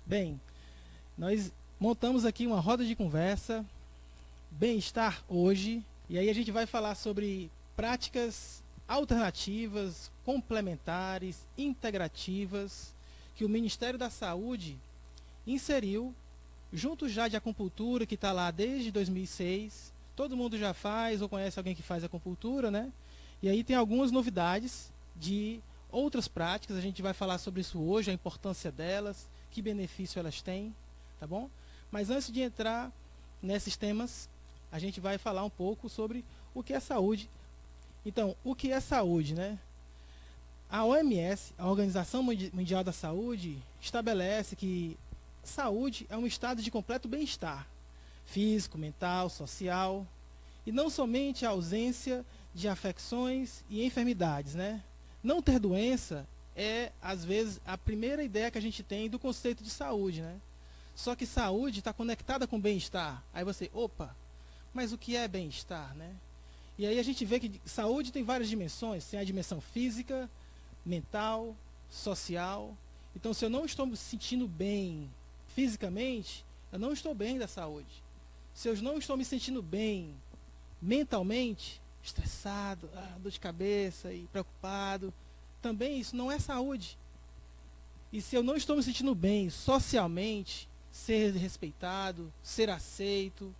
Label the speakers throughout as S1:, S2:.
S1: Bem, nós montamos aqui uma roda de conversa, bem-estar hoje, e aí a gente vai falar sobre práticas alternativas, complementares, integrativas, que o Ministério da Saúde inseriu, junto já de acupuntura, que está lá desde 2006. Todo mundo já faz ou conhece alguém que faz acupuntura, né? E aí tem algumas novidades de outras práticas, a gente vai falar sobre isso hoje, a importância delas, que benefício elas têm, tá bom? Mas antes de entrar nesses temas, a gente vai falar um pouco sobre o que é saúde. Então, o que é saúde, né? A OMS, a Organização Mundial da Saúde, estabelece que saúde é um estado de completo bem-estar, físico, mental, social, e não somente a ausência de afecções e enfermidades, né? Não ter doença é, às vezes, a primeira ideia que a gente tem do conceito de saúde, né? Só que saúde está conectada com bem-estar. Aí você, opa, mas o que é bem-estar, né? E aí a gente vê que saúde tem várias dimensões. Tem a dimensão física, mental, social. Então, se eu não estou me sentindo bem fisicamente, eu não estou bem da saúde. Se eu não estou me sentindo bem mentalmente, estressado, dor de cabeça e preocupado, também isso não é saúde. E se eu não estou me sentindo bem socialmente, ser respeitado, ser aceito,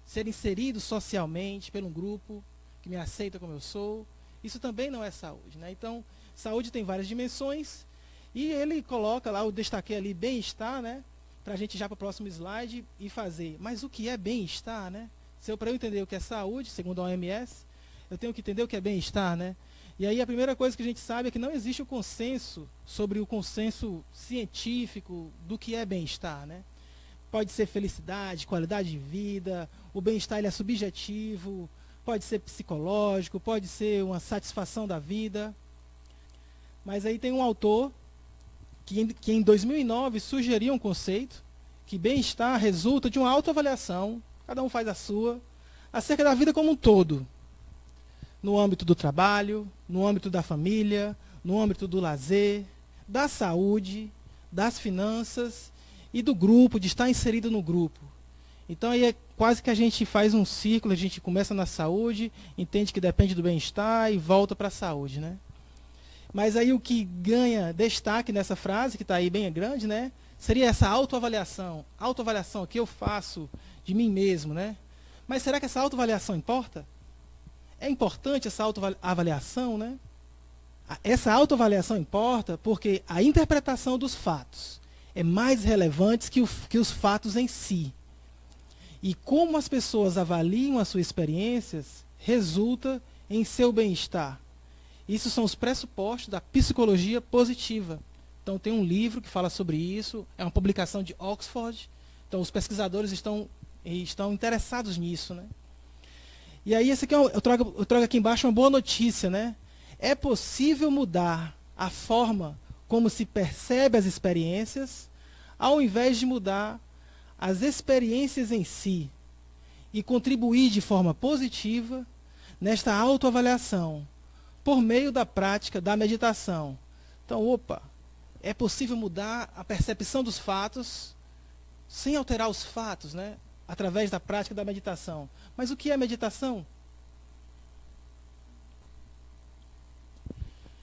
S1: ser inserido socialmente por um grupo que me aceita como eu sou, isso também não é saúde, né? Então, saúde tem várias dimensões e ele coloca lá, eu destaquei ali bem-estar, né? Para a gente já para o próximo slide e fazer. Mas o que é bem-estar, né? Para eu entender o que é saúde, segundo a OMS, eu tenho que entender o que é bem-estar, né? E aí a primeira coisa que a gente sabe é que não existe o consenso sobre o consenso científico do que é bem-estar, né? Pode ser felicidade, qualidade de vida, o bem-estar ele é subjetivo, pode ser psicológico, pode ser uma satisfação da vida. Mas aí tem um autor que em 2009 sugeriu um conceito que bem-estar resulta de uma autoavaliação, cada um faz a sua, acerca da vida como um todo. No âmbito do trabalho, no âmbito da família, no âmbito do lazer, da saúde, das finanças e do grupo, de estar inserido no grupo. Então aí é quase que a gente faz um círculo, a gente começa na saúde, entende que depende do bem-estar e volta para a saúde, né? Mas aí o que ganha destaque nessa frase, que está aí bem grande, né? Seria essa autoavaliação. Autoavaliação que eu faço de mim mesmo, né? Mas será que essa autoavaliação importa? É importante essa autoavaliação, né? Essa autoavaliação importa porque a interpretação dos fatos é mais relevante que os fatos em si. E como as pessoas avaliam as suas experiências resulta em seu bem-estar. Isso são os pressupostos da psicologia positiva. Então tem um livro que fala sobre isso, é uma publicação de Oxford. Então os pesquisadores estão interessados nisso, né? E aí esse aqui eu trago aqui embaixo uma boa notícia, né? É possível mudar a forma como se percebe as experiências, ao invés de mudar as experiências em si, e contribuir de forma positiva nesta autoavaliação, por meio da prática da meditação. Então, é possível mudar a percepção dos fatos, sem alterar os fatos, né? Através da prática da meditação. Mas o que é meditação?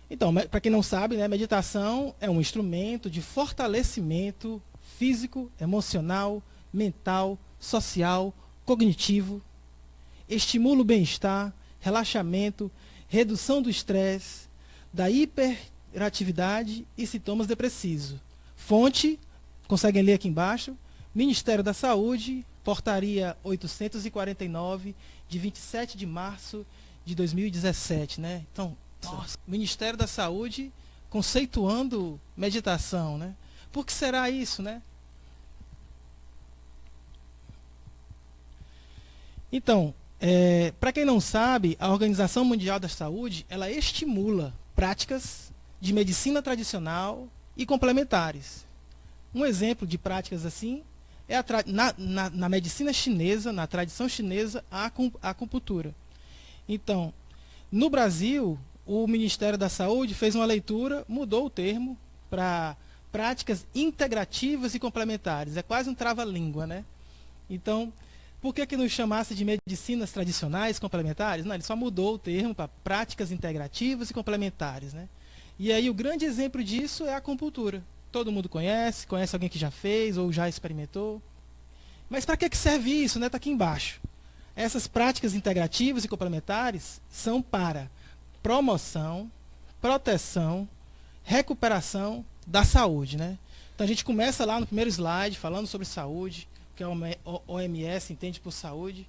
S1: Então, para quem não sabe, né, meditação é um instrumento de fortalecimento físico, emocional, mental, social, cognitivo, estimula o bem-estar, relaxamento, redução do estresse, da hiperatividade e sintomas depressivos. Fonte, conseguem ler aqui embaixo, Ministério da Saúde, portaria 849, de 27 de março de 2017, né? Então, nossa, Ministério da Saúde conceituando meditação, né? Por que será isso, né? Então, para quem não sabe, a Organização Mundial da Saúde, ela estimula práticas de medicina tradicional e complementares. Um exemplo de práticas assim é na medicina chinesa, na tradição chinesa, a acupuntura. Então, no Brasil, o Ministério da Saúde fez uma leitura, mudou o termo para práticas integrativas e complementares. É quase um trava-língua, né? Então, por que não chamasse de medicinas tradicionais complementares? Não, ele só mudou o termo para práticas integrativas e complementares, né? E aí o grande exemplo disso é a acupuntura. Todo mundo conhece alguém que já fez ou já experimentou. Mas para que serve isso, né? Está aqui embaixo. Essas práticas integrativas e complementares são para promoção, proteção, recuperação da saúde, né? Então a gente começa lá no primeiro slide falando sobre saúde, que a OMS entende por saúde,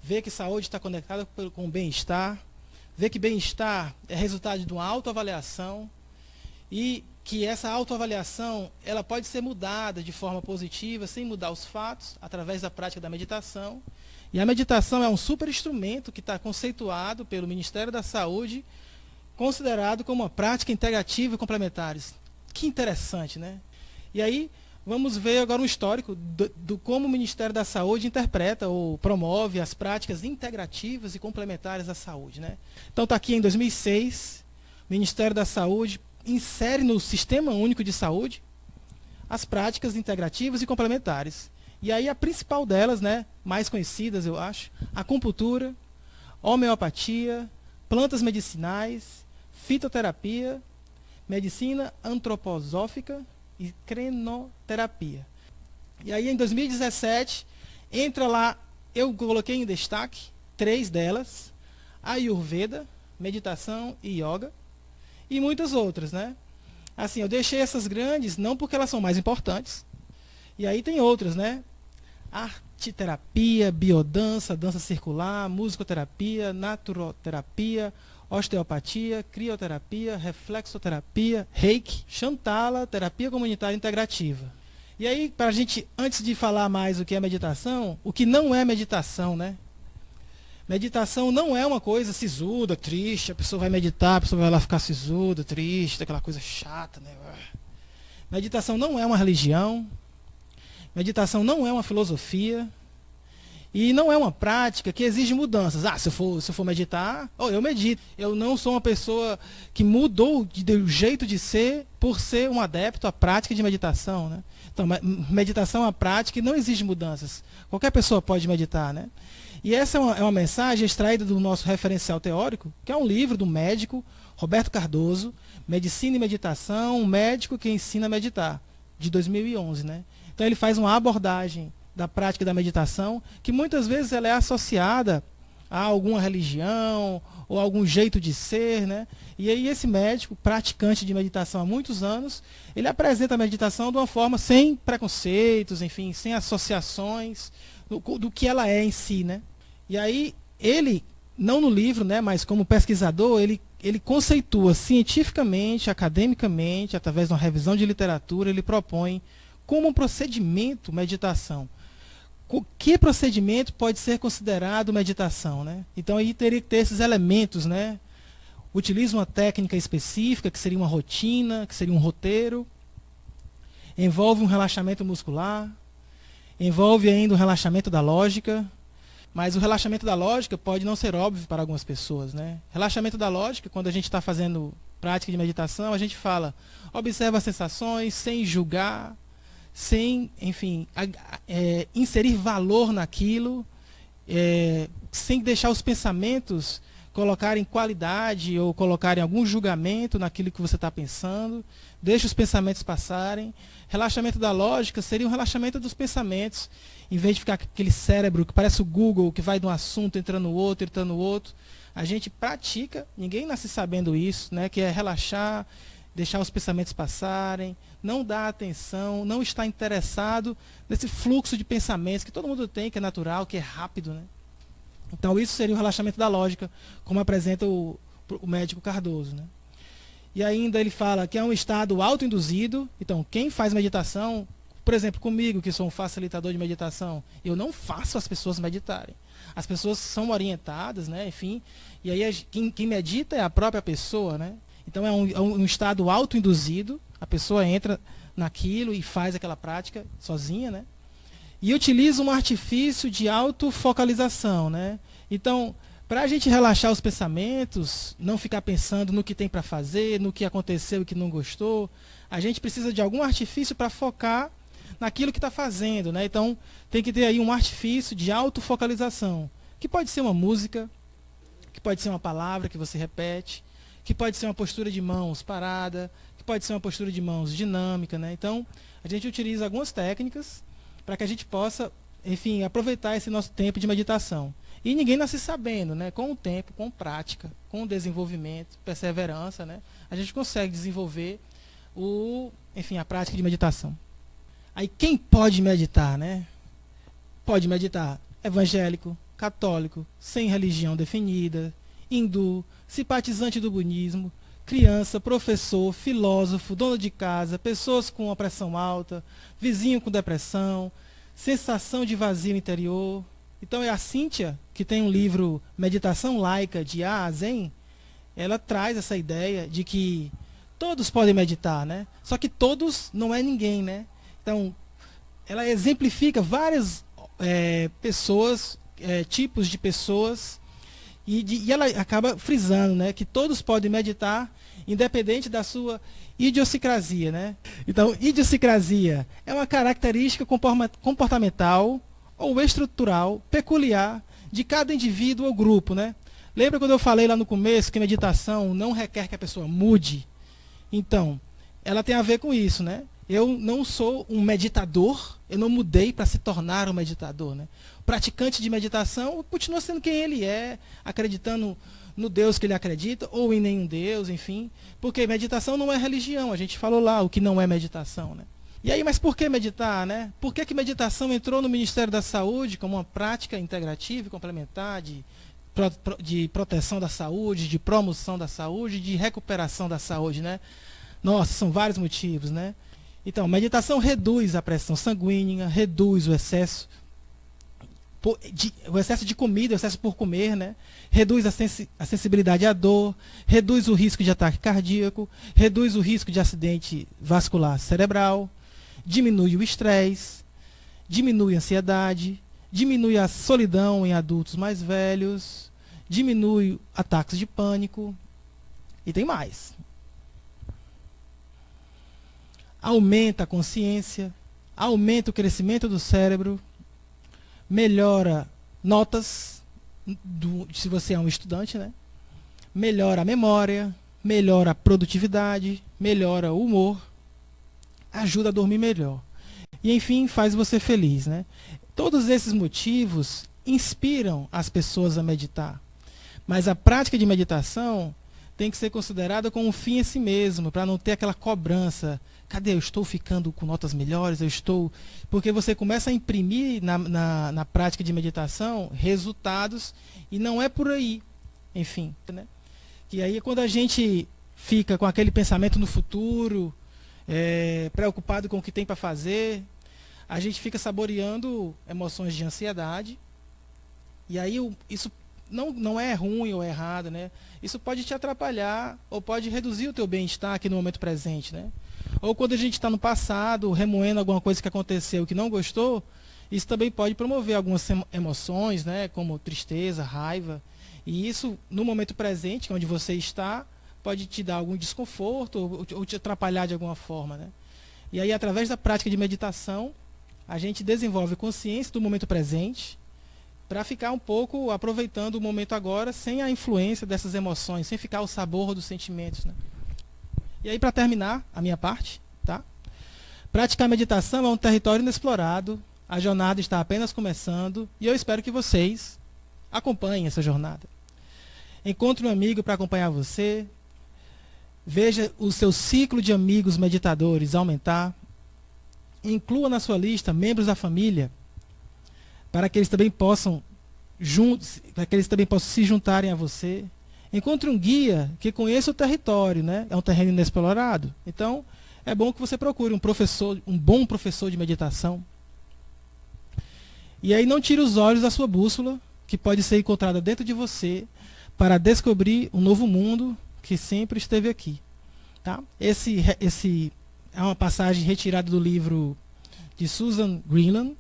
S1: vê que saúde está conectada com bem-estar, vê que bem-estar é resultado de uma autoavaliação e que essa autoavaliação ela pode ser mudada de forma positiva, sem mudar os fatos, através da prática da meditação. E a meditação é um super instrumento que está conceituado pelo Ministério da Saúde, considerado como uma prática integrativa e complementares. Que interessante, né? E aí, vamos ver agora um histórico do como o Ministério da Saúde interpreta ou promove as práticas integrativas e complementares da saúde, né? Então está aqui em 2006, o Ministério da Saúde insere no Sistema Único de Saúde as práticas integrativas e complementares. E aí a principal delas, né, mais conhecidas eu acho, acupuntura, homeopatia, plantas medicinais, fitoterapia, medicina antroposófica e crenoterapia. E aí em 2017, entra lá, eu coloquei em destaque 3 delas, Ayurveda, meditação e yoga, e muitas outras, né? Assim, eu deixei essas grandes, não porque elas são mais importantes, e aí tem outras, né? Arteterapia, biodança, dança circular, musicoterapia, naturoterapia, osteopatia, crioterapia, reflexoterapia, reiki, Shantala, terapia comunitária integrativa. E aí, para a gente, antes de falar mais o que é meditação, o que não é meditação, né? Meditação não é uma coisa sisuda, triste, a pessoa vai meditar, a pessoa vai lá ficar sisuda, triste, aquela coisa chata, né? Meditação não é uma religião, meditação não é uma filosofia, e não é uma prática que exige mudanças. Se eu for meditar, eu medito. Eu não sou uma pessoa que mudou de jeito de ser por ser um adepto à prática de meditação, né? Então, meditação é uma prática que não exige mudanças. Qualquer pessoa pode meditar, né? E essa é uma mensagem extraída do nosso referencial teórico, que é um livro do médico Roberto Cardoso, Medicina e Meditação, um médico que ensina a meditar, de 2011, né? Então ele faz uma abordagem da prática da meditação, que muitas vezes ela é associada a alguma religião ou algum jeito de ser, né? E aí esse médico, praticante de meditação há muitos anos, ele apresenta a meditação de uma forma sem preconceitos, enfim, sem associações do que ela é em si, né? E aí ele, não no livro, né, mas como pesquisador, ele conceitua cientificamente, academicamente, através de uma revisão de literatura, ele propõe como um procedimento meditação. Que procedimento pode ser considerado meditação, né? Então aí teria que ter esses elementos, né? Utiliza uma técnica específica, que seria uma rotina, que seria um roteiro, envolve um relaxamento muscular, envolve ainda o relaxamento da lógica, mas o relaxamento da lógica pode não ser óbvio para algumas pessoas, né? Relaxamento da lógica, quando a gente está fazendo prática de meditação, a gente fala, observa as sensações sem julgar, sem, enfim, inserir valor naquilo, sem deixar os pensamentos colocarem qualidade ou colocarem algum julgamento naquilo que você está pensando, deixa os pensamentos passarem. Relaxamento da lógica seria um relaxamento dos pensamentos, em vez de ficar aquele cérebro que parece o Google, que vai de um assunto entrando no outro, a gente pratica, ninguém nasce sabendo isso, né, que é relaxar, deixar os pensamentos passarem, não dar atenção, não estar interessado nesse fluxo de pensamentos que todo mundo tem, que é natural, que é rápido, né? Então isso seria o relaxamento da lógica, como apresenta o médico Cardoso, né? E ainda ele fala que é um estado autoinduzido. Então quem faz meditação, por exemplo, comigo, que sou um facilitador de meditação, eu não faço as pessoas meditarem. As pessoas são orientadas, né? Enfim, e aí quem medita é a própria pessoa, né? Então é um estado autoinduzido, a pessoa entra naquilo e faz aquela prática sozinha, né? E utiliza um artifício de autofocalização, né? Então, Para a gente relaxar os pensamentos, não ficar pensando no que tem para fazer, no que aconteceu e que não gostou, a gente precisa de algum artifício para focar naquilo que está fazendo, né? Então, tem que ter aí um artifício de autofocalização, que pode ser uma música, que pode ser uma palavra que você repete, que pode ser uma postura de mãos parada, que pode ser uma postura de mãos dinâmica, né? Então, a gente utiliza algumas técnicas para que a gente possa, enfim, aproveitar esse nosso tempo de meditação. E ninguém nasce sabendo, né? Com o tempo, com prática, com desenvolvimento, perseverança, né? A gente consegue desenvolver enfim, a prática de meditação. Aí quem pode meditar, né? Pode meditar evangélico, católico, sem religião definida, hindu, simpatizante do budismo, criança, professor, filósofo, dono de casa, pessoas com uma pressão alta, vizinho com depressão, sensação de vazio interior. Então é a Cíntia, que tem um livro Meditação Laica de A a Zen, ela traz essa ideia de que todos podem meditar, né? Só que todos não é ninguém, né? Então, ela exemplifica várias pessoas, tipos de pessoas, e ela acaba frisando, né, que todos podem meditar, independente da sua idiosincrasia, né? Então, idiosincrasia é uma característica comportamental ou estrutural peculiar de cada indivíduo ou grupo, né? Lembra quando eu falei lá no começo que meditação não requer que a pessoa mude? Então, ela tem a ver com isso, né? Eu não sou um meditador, eu não mudei para se tornar um meditador, né? O praticante de meditação continua sendo quem ele é, acreditando no Deus que ele acredita, ou em nenhum Deus, enfim. Porque meditação não é religião, a gente falou lá o que não é meditação, né? E aí, mas por que meditar, né? Por que meditação entrou no Ministério da Saúde como uma prática integrativa e complementar de proteção da saúde, de promoção da saúde, de recuperação da saúde, né? Nossa, são vários motivos, né? Então, meditação reduz a pressão sanguínea, reduz o excesso de comida, o excesso por comer, né? Reduz a sensibilidade à dor, reduz o risco de ataque cardíaco, reduz o risco de acidente vascular cerebral, diminui o estresse, diminui a ansiedade, diminui a solidão em adultos mais velhos, diminui ataques de pânico e tem mais. Aumenta a consciência, aumenta o crescimento do cérebro, melhora notas, se você é um estudante, né? Melhora a memória, melhora a produtividade, melhora o humor, ajuda a dormir melhor. E, enfim, faz você feliz, né? Todos esses motivos inspiram as pessoas a meditar. Mas a prática de meditação tem que ser considerada como um fim em si mesmo, para não ter aquela cobrança. Cadê? Eu estou ficando com notas melhores? Porque você começa a imprimir na prática de meditação resultados e não é por aí. Enfim, né? E aí quando a gente fica com aquele pensamento no futuro, preocupado com o que tem para fazer, a gente fica saboreando emoções de ansiedade. E aí isso não é ruim ou errado, né? Isso pode te atrapalhar ou pode reduzir o teu bem-estar aqui no momento presente, né? Ou quando a gente está no passado, remoendo alguma coisa que aconteceu que não gostou, isso também pode promover algumas emoções, né? Como tristeza, raiva. E isso, no momento presente, que é onde você está, pode te dar algum desconforto ou te atrapalhar de alguma forma, né? E aí, através da prática de meditação, a gente desenvolve consciência do momento presente, para ficar um pouco aproveitando o momento agora, sem a influência dessas emoções, sem ficar o sabor dos sentimentos, né? E aí, para terminar a minha parte, tá? Praticar meditação é um território inexplorado, a jornada está apenas começando, e eu espero que vocês acompanhem essa jornada. Encontre um amigo para acompanhar você, veja o seu ciclo de amigos meditadores aumentar, inclua na sua lista membros da família, para que eles também possam se juntarem a você. Encontre um guia que conheça o território, né? É um terreno inexplorado. Então, é bom que você procure um bom professor de meditação. E aí não tire os olhos da sua bússola, que pode ser encontrada dentro de você, para descobrir um novo mundo que sempre esteve aqui. Tá? Esse é uma passagem retirada do livro de Susan Greenland,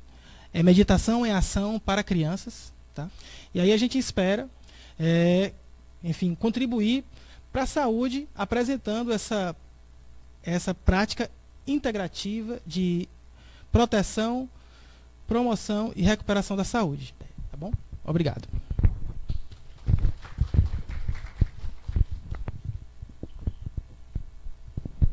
S1: Meditação em Ação para Crianças. Tá? E aí a gente espera enfim, contribuir para a saúde, apresentando essa prática integrativa de proteção, promoção e recuperação da saúde. Tá bom? Obrigado.